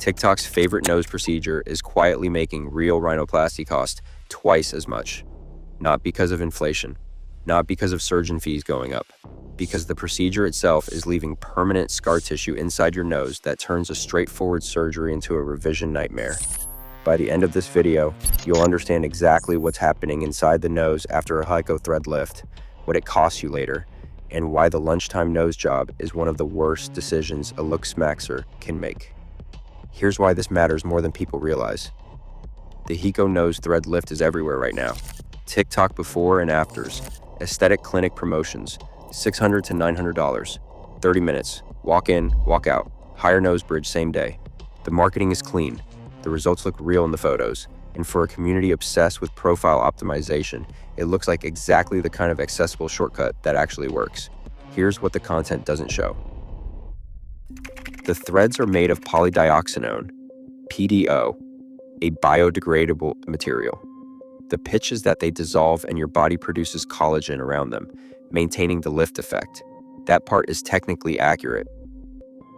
TikTok's favorite nose procedure is quietly making real rhinoplasty cost twice as much. Not because of inflation, not because of surgeon fees going up, because the procedure itself is leaving permanent scar tissue inside your nose that turns a straightforward surgery into a revision nightmare. By the end of this video, you'll understand exactly what's happening inside the nose after a Hiko thread lift, what it costs you later, and why the lunchtime nose job is one of the worst decisions a look-smaxer can make. Here's why this matters more than people realize. The Hiko nose thread lift is everywhere right now. TikTok before and afters, aesthetic clinic promotions, $600 to $900, 30 minutes, walk in, walk out, higher nose bridge same day. The marketing is clean, the results look real in the photos, and for a community obsessed with profile optimization, it looks like exactly the kind of accessible shortcut that actually works. Here's what the content doesn't show. The threads are made of polydioxanone, PDO, a biodegradable material. The pitch is that they dissolve and your body produces collagen around them, maintaining the lift effect. That part is technically accurate.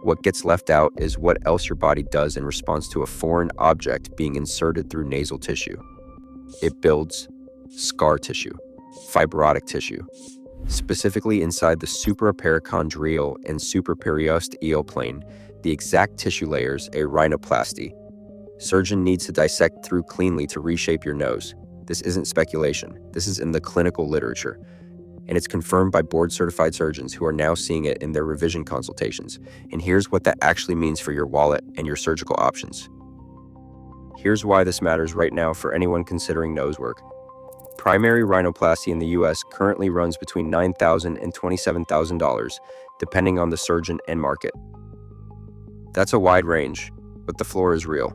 What gets left out is what else your body does in response to a foreign object being inserted through nasal tissue. It builds scar tissue, fibrotic tissue, specifically inside the supraperitoneal and supraperiosteal plane, the exact tissue layers, a rhinoplasty. Surgeon needs to dissect through cleanly to reshape your nose. This isn't speculation. This is in the clinical literature. And it's confirmed by board-certified surgeons who are now seeing it in their revision consultations. And here's what that actually means for your wallet and your surgical options. Here's why this matters right now for anyone considering nose work. Primary rhinoplasty in the US currently runs between $9,000 and $27,000, depending on the surgeon and market. That's a wide range, but the floor is real.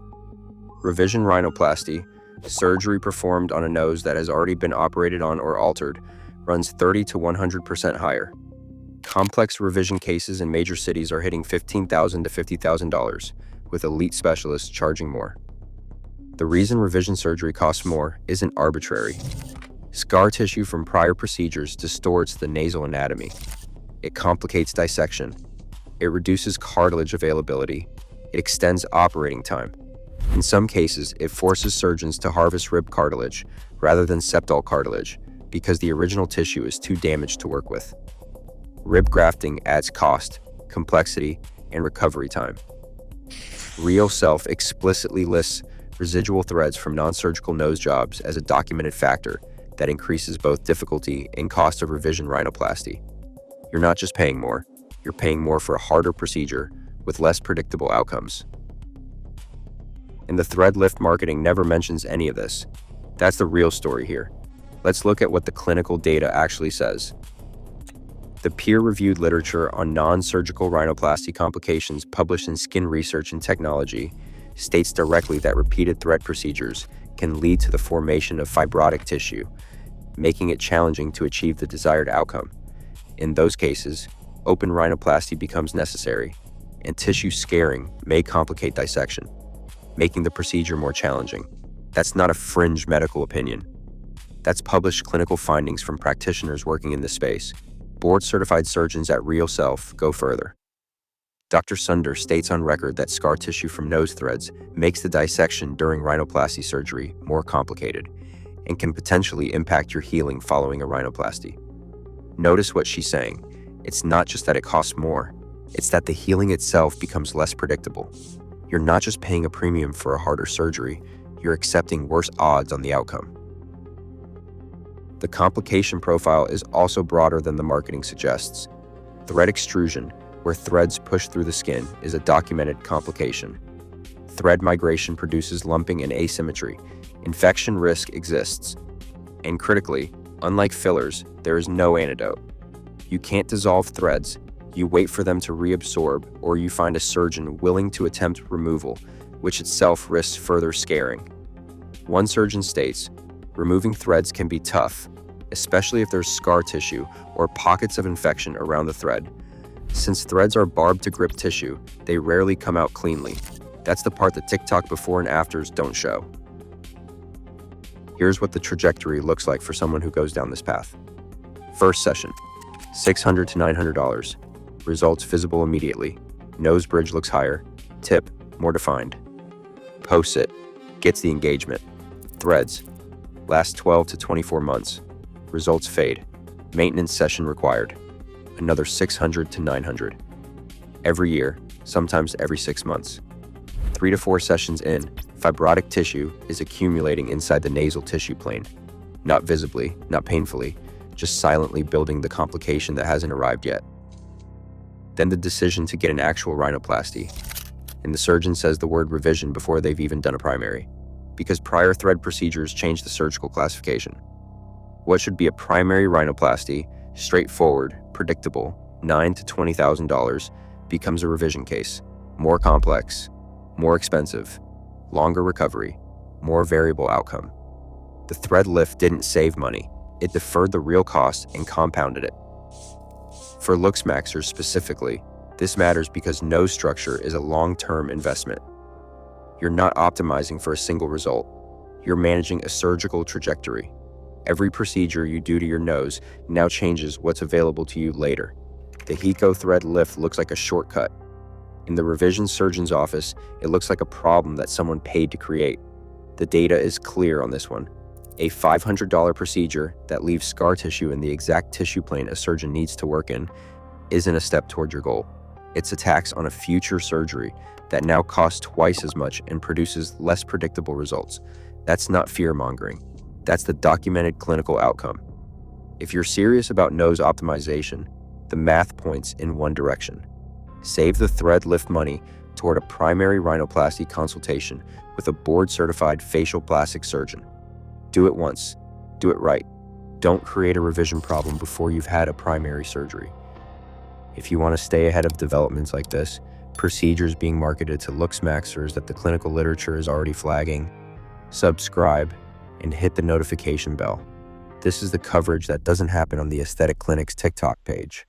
Revision rhinoplasty, surgery performed on a nose that has already been operated on or altered, runs 30 to 100% higher. Complex revision cases in major cities are hitting $15,000 to $50,000, with elite specialists charging more. The reason revision surgery costs more isn't arbitrary. Scar tissue from prior procedures distorts the nasal anatomy. It complicates dissection. It reduces cartilage availability. It extends operating time. In some cases, it forces surgeons to harvest rib cartilage rather than septal cartilage because the original tissue is too damaged to work with. Rib grafting adds cost, complexity, and recovery time. Real Self explicitly lists residual threads from non-surgical nose jobs as a documented factor that increases both difficulty and cost of revision rhinoplasty. You're not just paying more, you're paying more for a harder procedure with less predictable outcomes. And the thread lift marketing never mentions any of this. That's the real story here. Let's look at what the clinical data actually says. The peer-reviewed literature on non-surgical rhinoplasty complications published in Skin Research and Technology states directly that repeated thread procedures can lead to the formation of fibrotic tissue, making it challenging to achieve the desired outcome. In those cases, open rhinoplasty becomes necessary, and tissue scarring may complicate dissection, making the procedure more challenging. That's not a fringe medical opinion. That's published clinical findings from practitioners working in this space. Board-certified surgeons at Real Self go further. Dr. Sunder states on record that scar tissue from nose threads makes the dissection during rhinoplasty surgery more complicated and can potentially impact your healing following a rhinoplasty. Notice what she's saying. It's not just that it costs more, it's that the healing itself becomes less predictable. You're not just paying a premium for a harder surgery, you're accepting worse odds on the outcome. The complication profile is also broader than the marketing suggests. Thread extrusion, where threads push through the skin, is a documented complication. Thread migration produces lumping and asymmetry. Infection risk exists. And critically, unlike fillers, there is no antidote. You can't dissolve threads, you wait for them to reabsorb, or you find a surgeon willing to attempt removal, which itself risks further scarring. One surgeon states, removing threads can be tough, especially if there's scar tissue or pockets of infection around the thread. Since threads are barbed to grip tissue, they rarely come out cleanly. That's the part that TikTok before and afters don't show. Here's what the trajectory looks like for someone who goes down this path. First session, $600 to $900. Results visible immediately. Nose bridge looks higher. Tip, more defined. Posts it, gets the engagement. Threads. Last 12 to 24 months. Results fade. Maintenance session required. Another 600 to 900. Every year, sometimes every 6 months. 3 to 4 sessions in, fibrotic tissue is accumulating inside the nasal tissue plane. Not visibly, not painfully, just silently building the complication that hasn't arrived yet. Then the decision to get an actual rhinoplasty, and the surgeon says the word revision before they've even done a primary, because prior thread procedures change the surgical classification. What should be a primary rhinoplasty, straightforward, predictable, $9,000 to $20,000, becomes a revision case, more complex, more expensive, longer recovery, more variable outcome. The thread lift didn't save money, it deferred the real cost and compounded it. For looks maxers specifically, this matters because nose structure is a long-term investment. You're not optimizing for a single result. You're managing a surgical trajectory. Every procedure you do to your nose now changes what's available to you later. The Hiko thread lift looks like a shortcut. In the revision surgeon's office, it looks like a problem that someone paid to create. The data is clear on this one. A $500 procedure that leaves scar tissue in the exact tissue plane a surgeon needs to work in isn't a step toward your goal. It's a tax on a future surgery that now costs twice as much and produces less predictable results. That's not fear-mongering. That's the documented clinical outcome. If you're serious about nose optimization, the math points in one direction. Save the thread lift money toward a primary rhinoplasty consultation with a board-certified facial plastic surgeon. Do it once. Do it right. Don't create a revision problem before you've had a primary surgery. If you want to stay ahead of developments like this, procedures being marketed to looks maxers that the clinical literature is already flagging, subscribe and hit the notification bell. This is the coverage that doesn't happen on the Aesthetic Clinic's TikTok page.